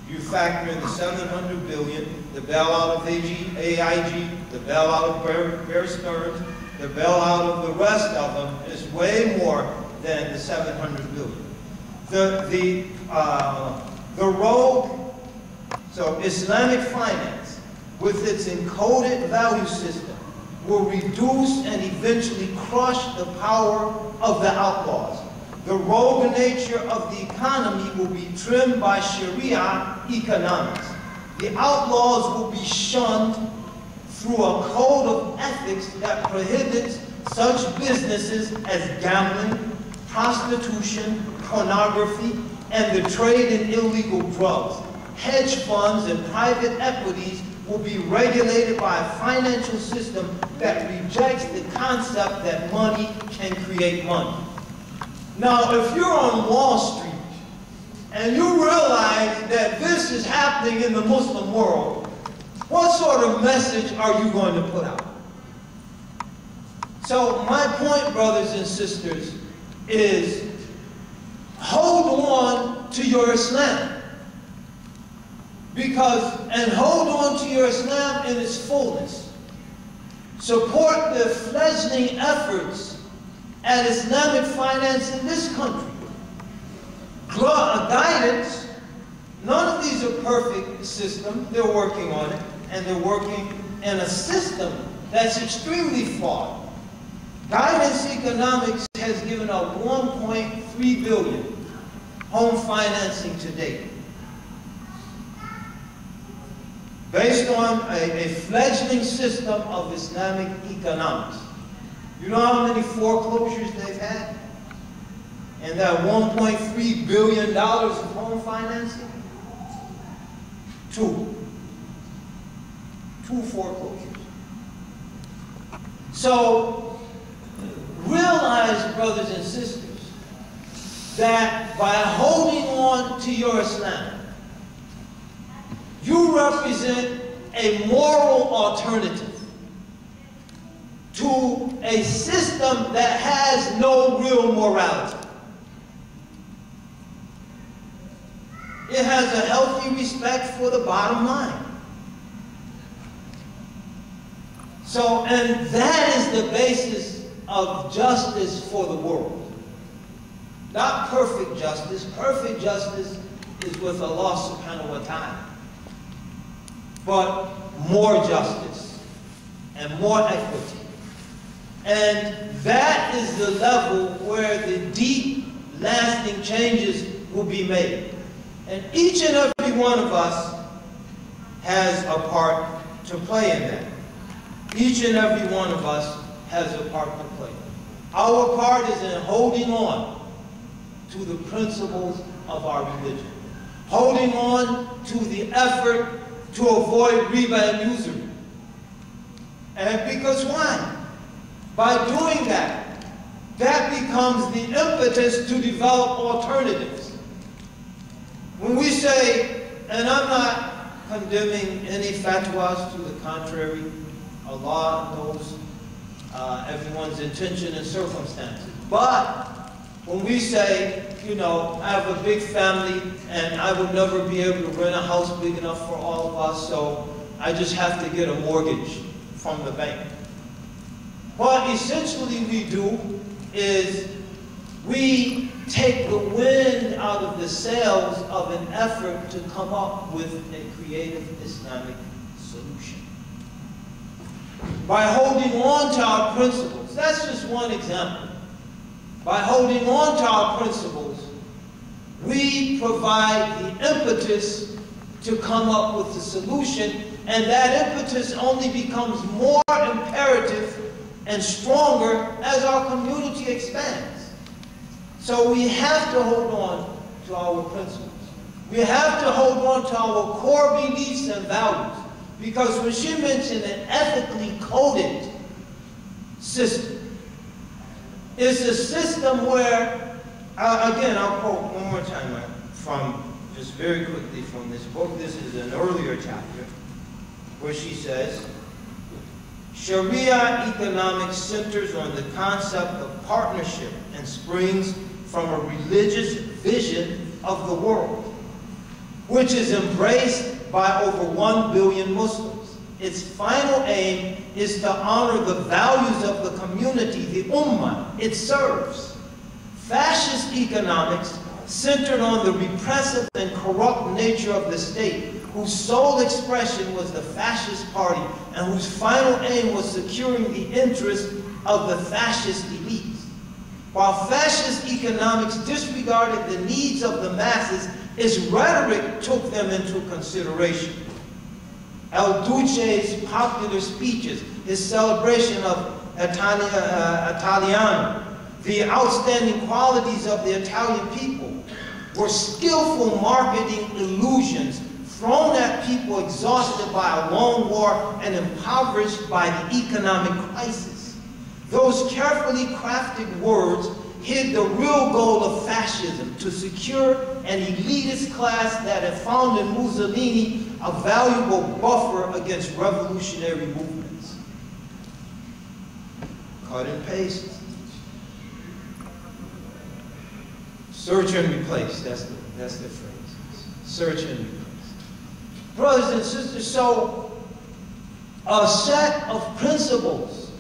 You factor in the $700 billion, the bailout of AIG, the bailout of Bear Stearns, the bailout of the rest of them is way more than the $700 billion. The rogue, so Islamic finance, with its encoded value system, will reduce and eventually crush the power of the outlaws. The rogue nature of the economy will be trimmed by Sharia economics. The outlaws will be shunned through a code of ethics that prohibits such businesses as gambling, prostitution, pornography, and the trade in illegal drugs. Hedge funds and private equities will be regulated by a financial system that rejects the concept that money can create money. Now, if you're on Wall Street and you realize that this is happening in the Muslim world, what sort of message are you going to put out? So my point, brothers and sisters, is hold on to your Islam. And hold on to your Islam in its fullness. Support the fledgling efforts at Islamic finance in this country. Guidance, none of these are perfect systems. They're working on it, and they're working in a system that's extremely flawed. Guidance Economics has given out $1.3 billion home financing to date, based on a fledgling system of Islamic economics. You know how many foreclosures they've had? And that $1.3 billion of home financing? Two foreclosures. So, realize, brothers and sisters, that by holding on to your Islam, you represent a moral alternative to a system that has no real morality. It has a healthy respect for the bottom line. So, and that is the basis of justice for the world. Not perfect justice. Perfect justice is with Allah subhanahu wa ta'ala. But more justice and more equity. And that is the level where the deep, lasting changes will be made. And each and every one of us has a part to play in that. Each and every one of us has a part to play. Our part is in holding on to the principles of our religion. Holding on to the effort to avoid riba and usury. And because why? By doing that, that becomes the impetus to develop alternatives. When we say, and I'm not condemning any fatwas to the contrary, Allah knows everyone's intention and circumstances. But when we say, you know, I have a big family and I will never be able to rent a house big enough for all of us, so I just have to get a mortgage from the bank. What essentially we do is we take the wind out of the sails of an effort to come up with a creative Islamic solution. By holding on to our principles, that's just one example. By holding on to our principles, we provide the impetus to come up with the solution, and that impetus only becomes more imperative and stronger as our community expands. So we have to hold on to our principles. We have to hold on to our core beliefs and values. Because when she mentioned an ethically coded system, it's a system where, again, I'll quote one more time from, just very quickly from this book. This is an earlier chapter where she says, Sharia economics centers on the concept of partnership and springs from a religious vision of the world. which is embraced by over 1 billion Muslims. Its final aim is to honor the values of the community, the ummah, it serves. Fascist economics centered on the repressive and corrupt nature of the state, whose sole expression was the fascist party and whose final aim was securing the interests of the fascist elites. While fascist economics disregarded the needs of the masses, its rhetoric took them into consideration. El Duce's popular speeches, his celebration of Italiano, the outstanding qualities of the Italian people, were skillful marketing illusions thrown at people exhausted by a long war and impoverished by the economic crisis. Those carefully crafted words hid the real goal of fascism, to secure an elitist class that had found in Mussolini a valuable buffer against revolutionary movements. Cut and paste. Search and replace, that's the phrase. Search and replace. Brothers and sisters, so a set of principles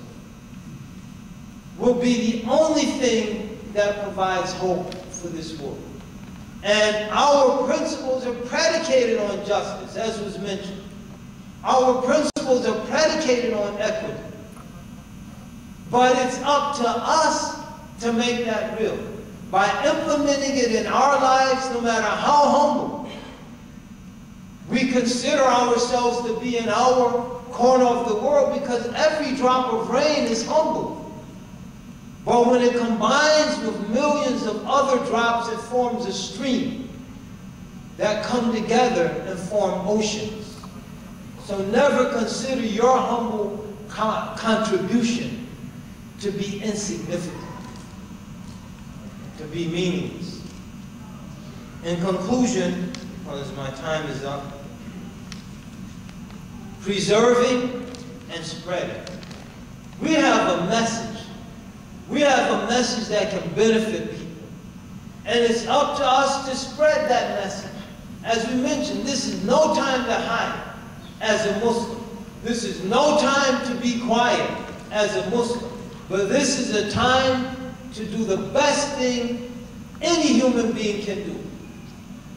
will be the only thing that provides hope for this world. And our principles are predicated on justice, as was mentioned. Our principles are predicated on equity. But it's up to us to make that real. By implementing it in our lives, no matter how humble, we consider ourselves to be in our corner of the world, because every drop of rain is humble. But when it combines with millions of other drops, it forms a stream that come together and form oceans. So never consider your humble contribution to be insignificant, to be meaningless. In conclusion, because my time is up, preserving and spreading. We have a message. We have a message that can benefit people. And it's up to us to spread that message. As we mentioned, this is no time to hide as a Muslim. This is no time to be quiet as a Muslim. But this is a time to do the best thing any human being can do.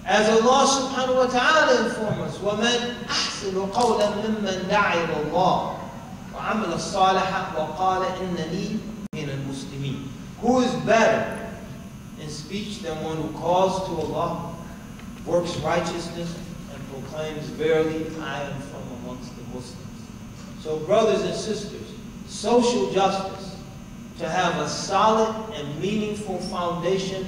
As Allah subhanahu wa ta'ala informs us, وَمَنْ أَحْسَنُ قَوْلًا مِمَّنْ دَعَا إِلَى اللَّهِ وَعَمِلَ الصَّالِحَ وَقَالَ إِنَّنِي مِنَ الْمُسْلِمِينَ. Who is better in speech than one who calls to Allah, works righteousness, and proclaims, verily, I am from amongst the Muslims. So brothers and sisters, social justice, to have a solid and meaningful foundation,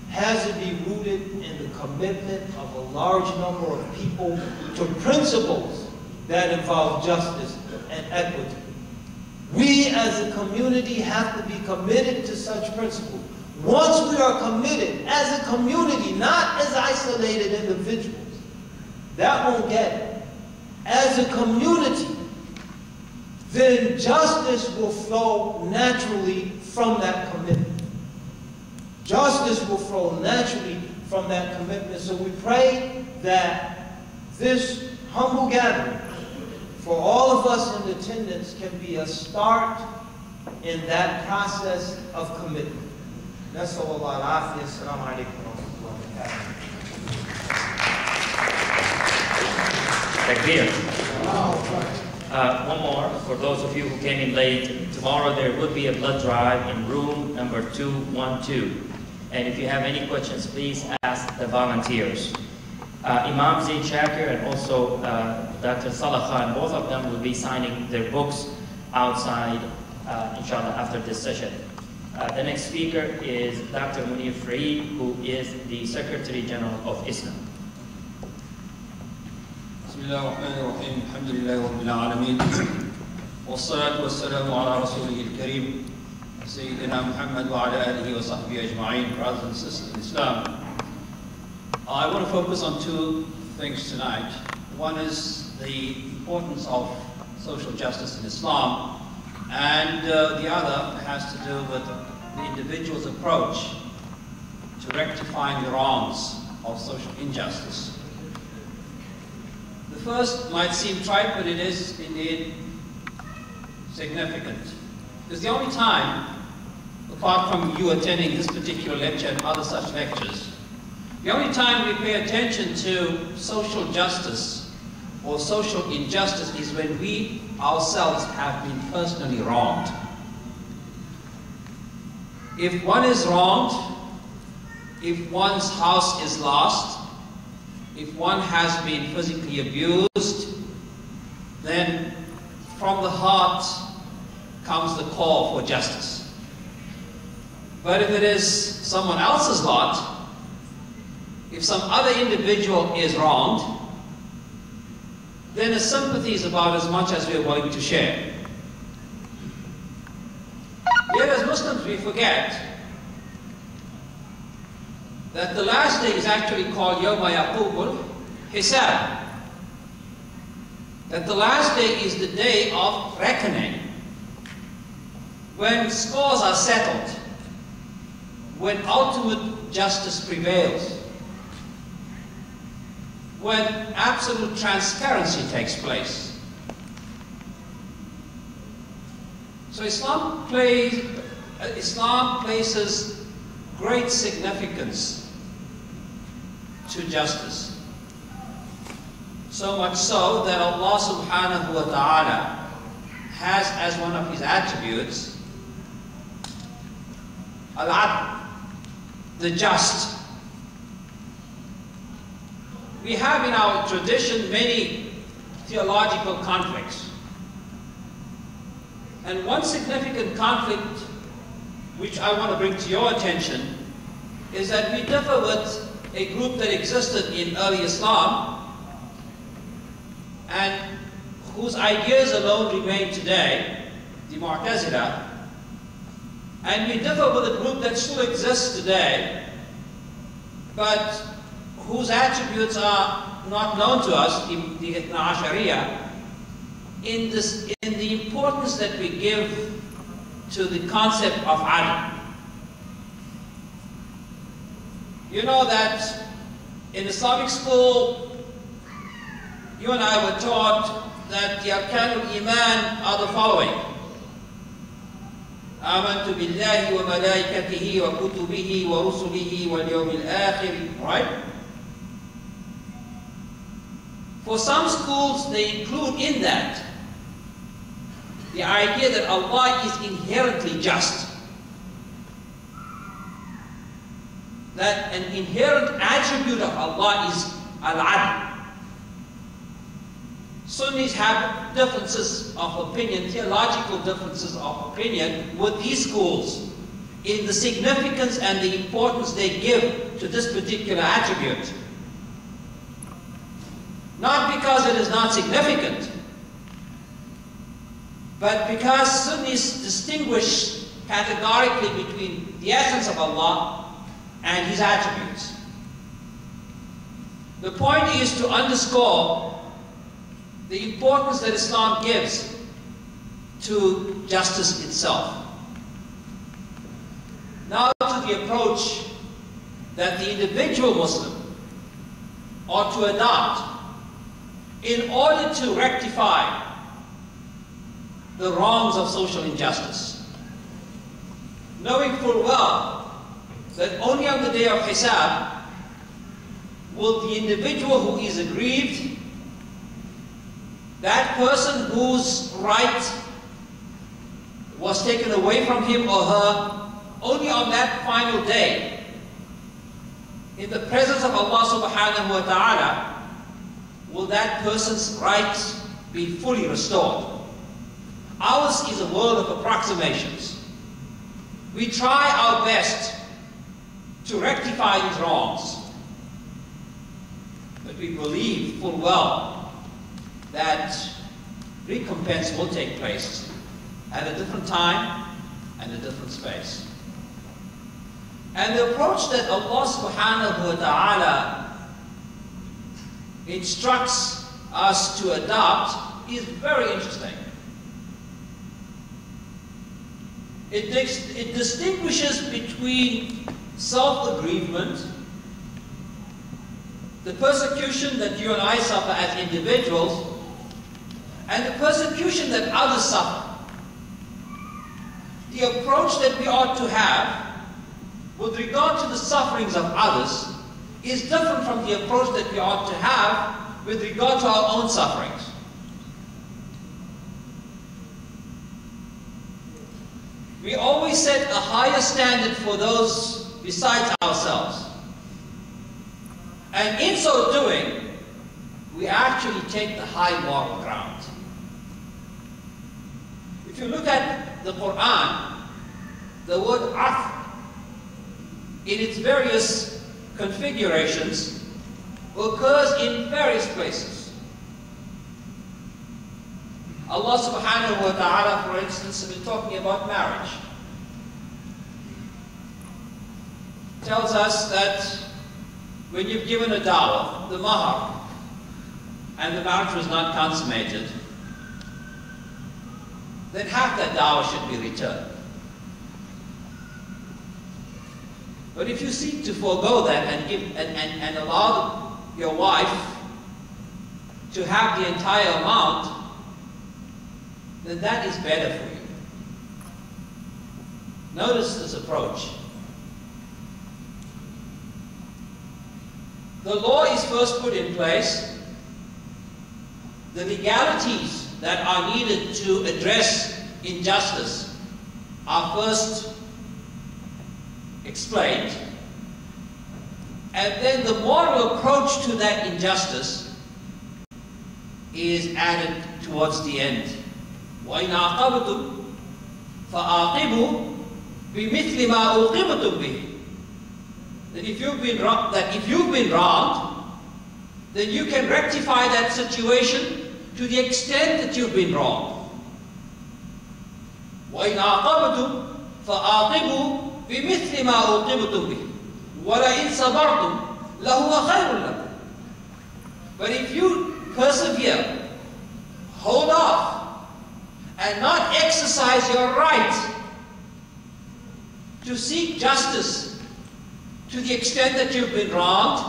has to be rooted in the commitment of a large number of people to principles that involve justice and equity. We as a community have to be committed to such principles. Once we are committed as a community, not as isolated individuals, that won't get it. As a community, then justice will flow naturally from that commitment. Justice will flow naturally from that commitment. So we pray that this humble gathering, for all of us in attendance, can be a start in that process of commitment. Nasallallahu alaihi wasallam. Assalamu alaikum wa rahmatullahi wa barakatuh. One more, for those of you who came in late, tomorrow there will be a blood drive in room number 212. And if you have any questions, please ask the volunteers. Imam Zaid Shakir and also Dr. Salah Khan, both of them will be signing their books outside, inshallah, after this session. The next speaker is Dr. Munir Farid, who is the Secretary General of Islam. بسم الله الرحمن الرحيم الحمد لله رب العالمين والصلاة والسلام على رسوله الكريم سيدنا محمد وعلى آله وصحبه أجمعين. Brothers and sisters in Islam, I want to focus on two things tonight. One is the importance of social justice in Islam, and the other has to do with the individual's approach to rectifying the wrongs of social injustice. The first might seem trite, but it is indeed significant. It's the only time, apart from you attending this particular lecture and other such lectures, the only time we pay attention to social justice or social injustice is when we ourselves have been personally wronged. If one is wronged, if one's house is lost, if one has been physically abused, then from the heart comes the call for justice. But if it is someone else's lot, if some other individual is wronged, then the sympathy is about as much as we are willing to share. Yet as Muslims we forget that the last day is actually called Yawma Yaqubul Hisab. That the last day is the day of reckoning, when scores are settled, when ultimate justice prevails, when absolute transparency takes place. So Islam places great significance to justice. So much so that Allah subhanahu wa ta'ala has as one of His attributes Al-Adl, the just. We have in our tradition many theological conflicts. And one significant conflict which I want to bring to your attention is that we differ with a group that existed in early Islam and whose ideas alone remain today, the Mu'tazila, and we differ with a group that still exists today, but whose attributes are not known to us, the Ithna Ashariya, in the importance that we give to the concept of adl. You know that in Islamic school, you and I were taught that the arkan al-iman are the following. آمنت بالله وملائكته وكتبه ورسله واليوم الآخر, right? For some schools, they include in that the idea that Allah is inherently just. That an inherent attribute of Allah is al-adl. Sunnis have differences of opinion, theological differences of opinion with these schools in the significance and the importance they give to this particular attribute. Not because it is not significant, but because Sunnis distinguish categorically between the essence of Allah and His attributes. The point is to underscore the importance that Islam gives to justice itself. Now to the approach that the individual Muslim ought to adopt in order to rectify the wrongs of social injustice, knowing full well that only on the day of Hisab will the individual who is aggrieved, that person whose right was taken away from him or her, only on that final day, in the presence of Allah subhanahu wa ta'ala, will that person's rights be fully restored. Ours is a world of approximations. We try our best to rectify these wrongs, but we believe full well that recompense will take place at a different time and a different space. And the approach that Allah subhanahu wa ta'ala instructs us to adopt is very interesting. It distinguishes between self-aggrievement, the persecution that you and I suffer as individuals, and the persecution that others suffer. The approach that we ought to have with regard to the sufferings of others is different from the approach that we ought to have with regard to our own sufferings. We always set a higher standard for those besides ourselves. And in so doing, we actually take the high moral ground. If you look at the Quran, the word "af" in its various configurations occurs in various places. Allah subhanahu wa ta'ala, for instance, has been talking about marriage. Tells us that when you've given a dawah, the mahar, and the marriage was not consummated, then half that dawah should be returned. But if you seek to forego that and give and allow your wife to have the entire amount, then that is better for you. Notice this approach. The law is first put in place. The legalities that are needed to address injustice are first explained, and then the moral approach to that injustice is added towards the end. وَإِنْ عَاقَبْتُمْ فَعَاقِبُوا بِمِثْلِ مَا عُوقِبْتُمْ بِهِ. That if you've been wronged, then you can rectify that situation to the extent that you've been wronged. وَإِنْ عَاقَبْتُمْ فَعَاقِبُوا بِمِثْلِ مَا عُوقِبْتُمْ بِهِ وَلَئِنْ صَبَرْتُمْ لَهُوَ خَيْرٌ لَكُمْ. But if you persevere, hold off, and not exercise your right to seek justice to the extent that you've been wronged,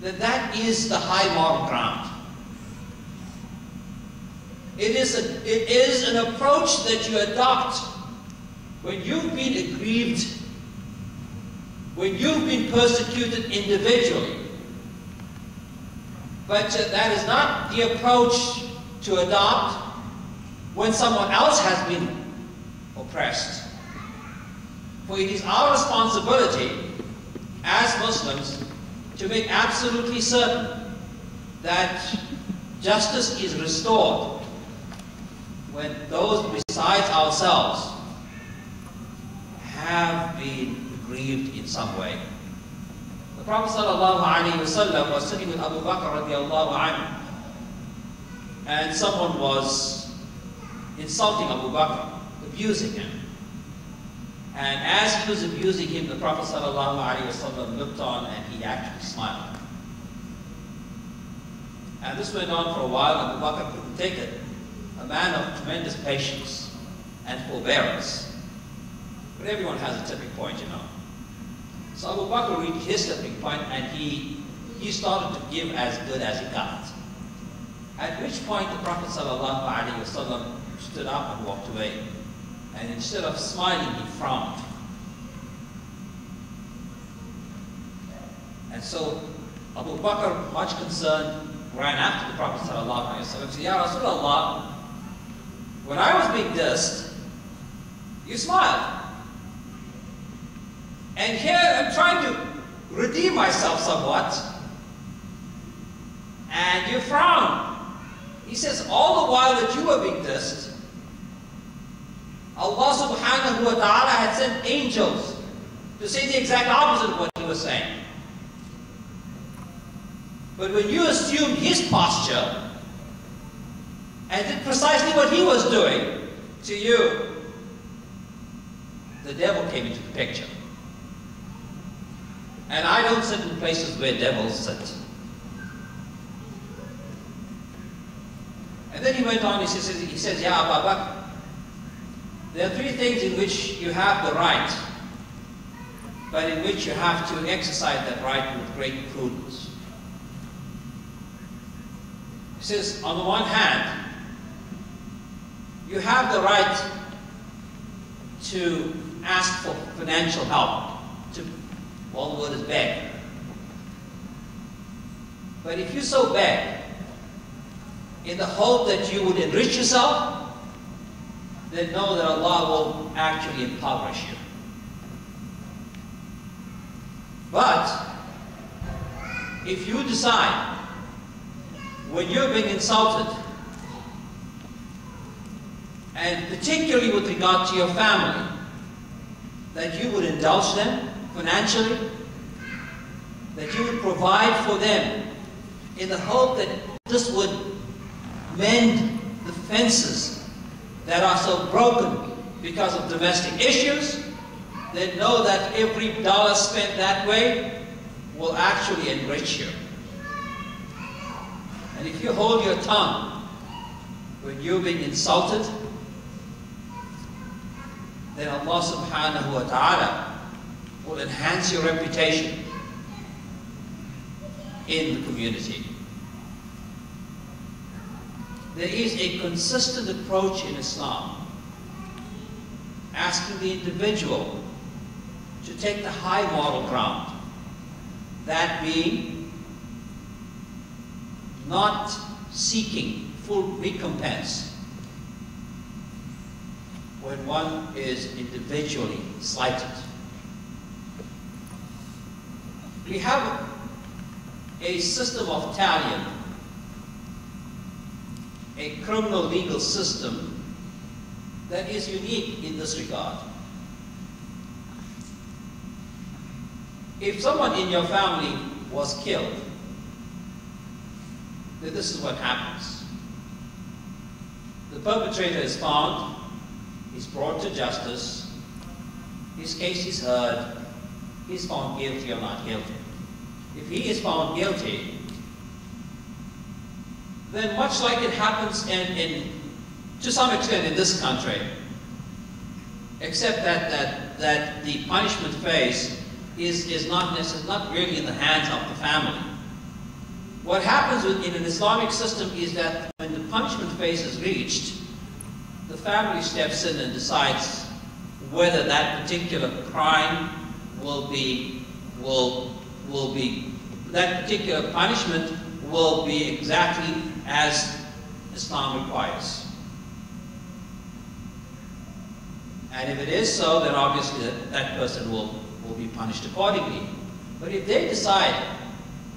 then that is the high moral ground. It is an approach that you adopt when you've been aggrieved, when you've been persecuted individually. But that is not the approach to adopt when someone else has been oppressed. For it is our responsibility as Muslims to make absolutely certain that justice is restored when those besides ourselves have been aggrieved in some way. The Prophet ﷺ was sitting with Abu Bakr radiallahu anhu, and someone was insulting Abu Bakr, abusing him. And as he was abusing him, the Prophet ﷺ looked on and he actually smiled. And this went on for a while. Abu Bakr couldn't take it. A man of tremendous patience and forbearance. But everyone has a tipping point, you know. So Abu Bakr reached his tipping point and he started to give as good as he got. At which point the Prophet ﷺ stood up and walked away. And instead of smiling, he frowned. And so Abu Bakr, much concerned, ran after the Prophet ﷺ and said, "Ya Rasulullah, when I was being dissed, you smiled. And here I'm trying to redeem myself somewhat, and you frown." He says, all the while that you were being dissed, Allah subhanahu wa ta'ala had sent angels to say the exact opposite of what he was saying. But when you assumed his posture and did precisely what he was doing to you, the devil came into the picture. And I don't sit in places where devils sit. And then he went on, he says, "Ya Abu Bakr, there are three things in which you have the right, but in which you have to exercise that right with great prudence. says, on the one hand, you have the right to ask for financial help, all the word is beg. But if you so beg, in the hope that you would enrich yourself, then know that Allah will actually impoverish you. But if you decide, when you're being insulted, and particularly with regard to your family, that you would indulge them financially, that you would provide for them in the hope that this would mend the fences that are so broken because of domestic issues, then know that every dollar spent that way will actually enrich you. And if you hold your tongue when you're being insulted, then Allah subhanahu wa ta'ala will enhance your reputation in the community. There is a consistent approach in Islam, asking the individual to take the high moral ground, that being not seeking full recompense when one is individually slighted. We have a system of tallium, a criminal legal system that is unique in this regard. If someone in your family was killed, then this is what happens. The perpetrator is found, he's brought to justice, his case is heard, he's found guilty or not guilty. If he is found guilty, then much like it happens to some extent in this country, except that the punishment phase is not really in the hands of the family. What happens in an Islamic system is that when the punishment phase is reached, the family steps in and decides whether that particular crime that particular punishment will be exactly as Islam requires. And if it is so, then obviously that person will be punished accordingly. But if they decide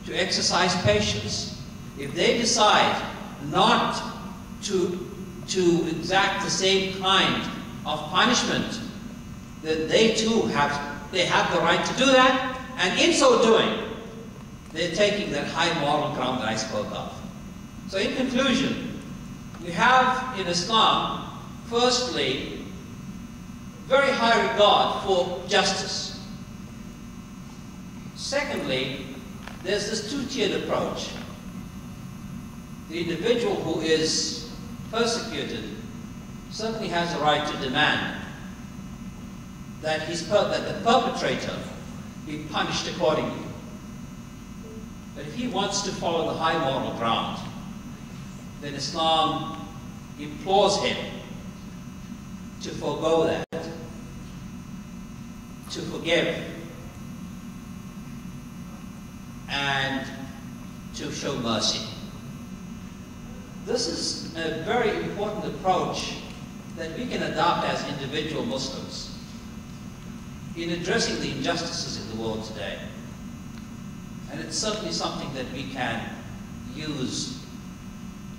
to exercise patience, if they decide not to exact the same kind of punishment, then they too have the right to do that, and in so doing, they're taking that high moral ground that I spoke of. So in conclusion, we have in Islam, firstly, very high regard for justice. Secondly, there's this two-tiered approach. The individual who is persecuted certainly has a right to demand that the perpetrator be punished accordingly. But if he wants to follow the high moral ground, then Islam implores him to forego that, to forgive, and to show mercy. This is a very important approach that we can adopt as individual Muslims in addressing the injustices in the world today. And it's certainly something that we can use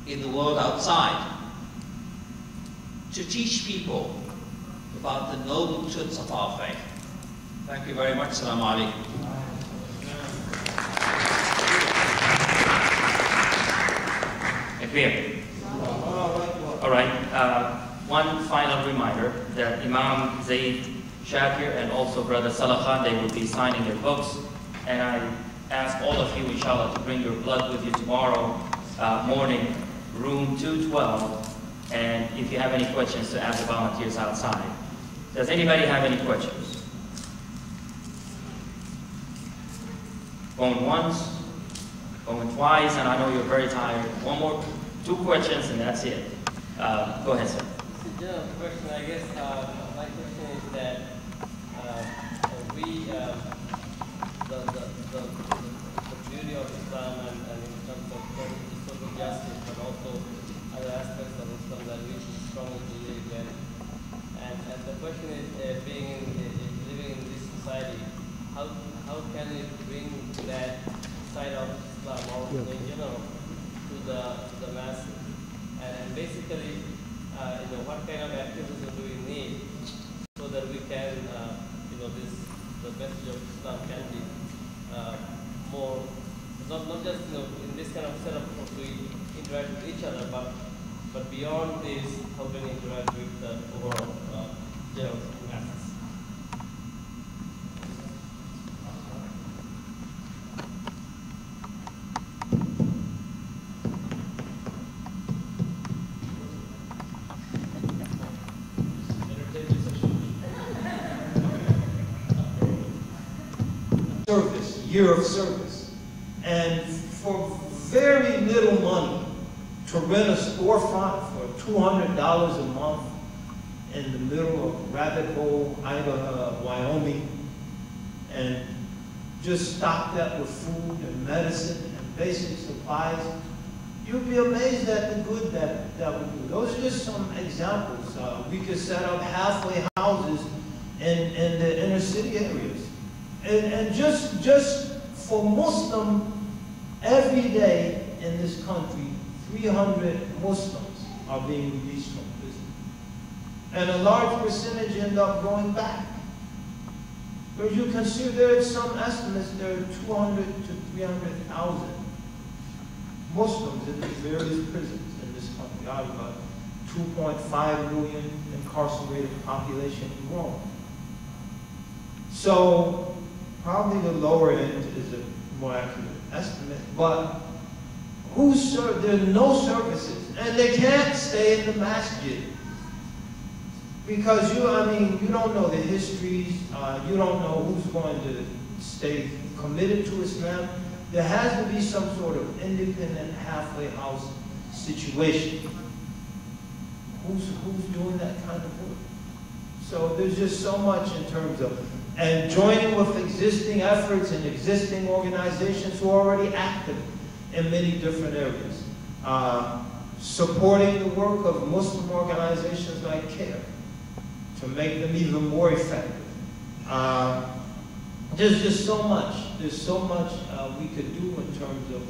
in the world outside to teach people about the noble truths of our faith. Thank you very much. Assalamu alaikum. Agreed. All right. One final reminder that Imam Zaid Shakir and also Brother Salah Khan, they will be signing their books. And I ask all of you, inshallah, to bring your blood with you tomorrow morning, room 212. And if you have any questions, to ask the volunteers outside. Does anybody have any questions? Going once, going twice, and I know you're very tired. Two questions, and that's it. Go ahead, sir. It's a general question, I guess. My question is that the beauty of Islam and in terms of social justice, but also other aspects of Islam that we strongly believe in. And the question is, living in this society, how can we bring that side of Islam or in general to the masses? And basically, what kind of activism do we need so that we can, the message of Islam can be more, not just in this kind of setup to interact with each other, but beyond this, how can we interact with the overall general masses? Service, year of service. And for very little money, to rent a storefront for $200 a month in the middle of Rabbit Hole, Idaho, Wyoming, and just stock that with food and medicine and basic supplies, you'd be amazed at the good that we do. Those are just some examples. We could set up halfway houses in the inner city areas. And just for Muslim, every day in this country, 300 Muslims are being released from prison. And a large percentage end up going back. But you consider there are some estimates, there are 200 to 300,000 Muslims in these various prisons in this country, out of about 2.5 million incarcerated population in Rome. So probably the lower end is a more accurate estimate, but there are no services, and they can't stay in the masjid because you don't know the histories, you don't know who's going to stay committed to Islam. There has to be some sort of independent halfway house situation. Who's doing that kind of work? So there's just so much in terms of, and joining with existing efforts and existing organizations who are already active in many different areas. Supporting the work of Muslim organizations like CARE to make them even more effective. There's just so much. There's so much we could do in terms of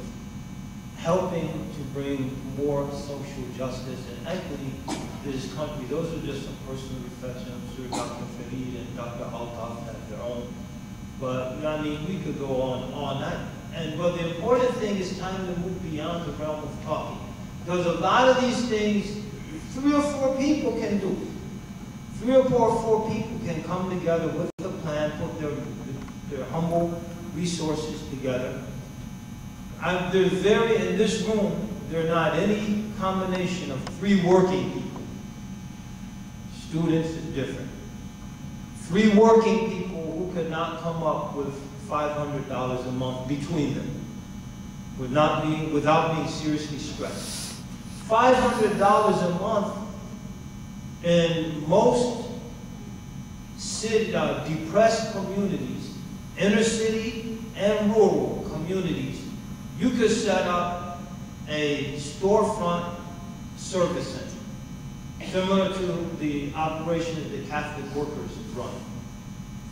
helping to bring more social justice and equity to this country. Those are just some personal reflections. I'm sure Dr. Fareed and Dr. Altaf have their own. But we could go on all night. But the important thing is time to move beyond the realm of talking. Because a lot of these things, 3 or 4 people can do. 3 or 4 people can come together with a plan, put their humble resources together. In this room, there are not any combination of 3 working people. Students is different. 3 working people who could not come up with $500 a month between them without being seriously stressed. $500 a month in most depressed communities, inner city and rural communities, you could set up a storefront service center, similar to the operation that the Catholic workers run.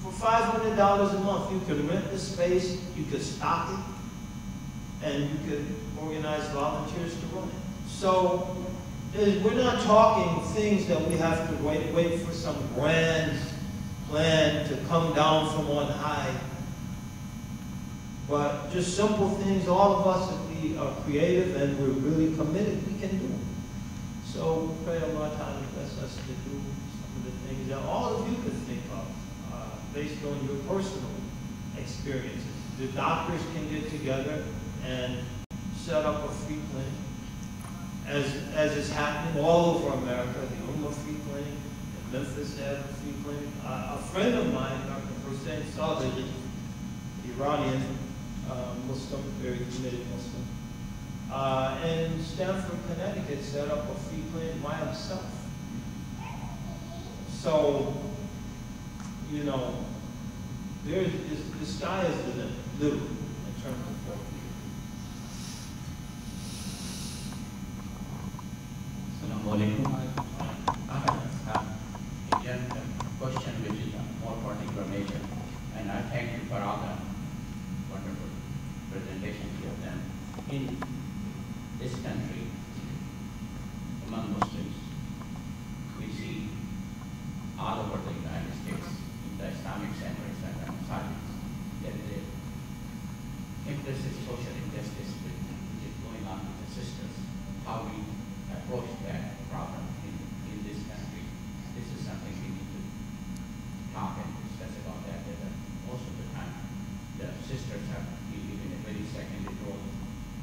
For $500 a month, you could rent the space, you could stock it, and you could organize volunteers to run it. So we're not talking things that we have to wait for some grand plan to come down from on high. But just simple things, all of us, if we are creative and we're really committed, we can do. So pray Allah Ta'ala bless us to do some of the things that all of you could think of based on your personal experiences. The doctors can get together and set up a free clinic, as is happening all over America. The Ummah Free Clinic in Memphis has a free clinic. A friend of mine, Dr. Hussein Saleh, Iranian, Muslim, very committed Muslim. And Stamford, Connecticut set up a free plan by himself. So, you know, the sky is the limit, literally, in terms of work. Assalamu alaikum. I have a general question which is a more particular nature, and I thank you for all the wonderful presentations you have done. In this country, among Muslims, we see all over the United States, in the Islamic centers and the masajid, there is a implicit social injustice which is going on with the sisters, how we approach that problem in this country. This is something we need to talk and discuss about that. Most of the time, the sisters have been given a very secondary role.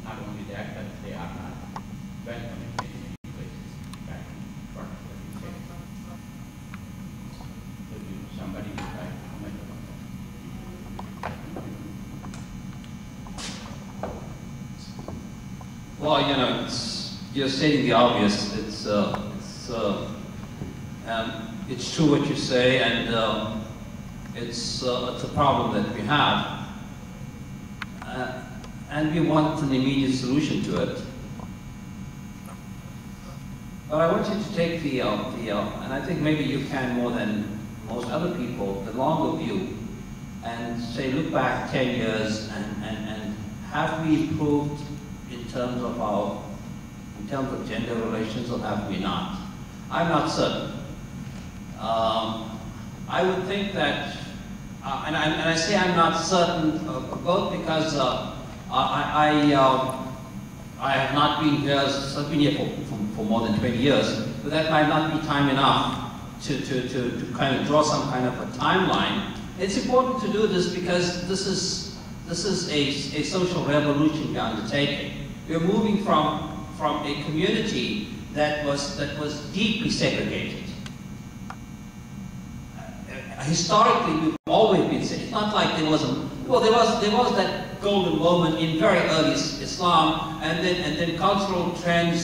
Not only that, but they are not welcome in many places. Back in front of what you say. Somebody would like to comment about that? Well, you know, you're stating the obvious. It's true what you say, and it's a problem that we have, and we want an immediate solution to it. But I want you to take and I think maybe you can more than most other people, the longer view, and say, look back 10 years, and have we improved in terms of gender relations, or have we not? I'm not certain. I would think that, and I say I'm not certain, both because I have not been here, I've been here for more than 20 years, but that might not be time enough to kind of draw some kind of a timeline. It's important to do this because this is a social revolution we're undertaking. We're moving from a community that was deeply segregated. Historically, we've always been segregated. It's not like there was that golden moment in very early Islam, and then cultural trends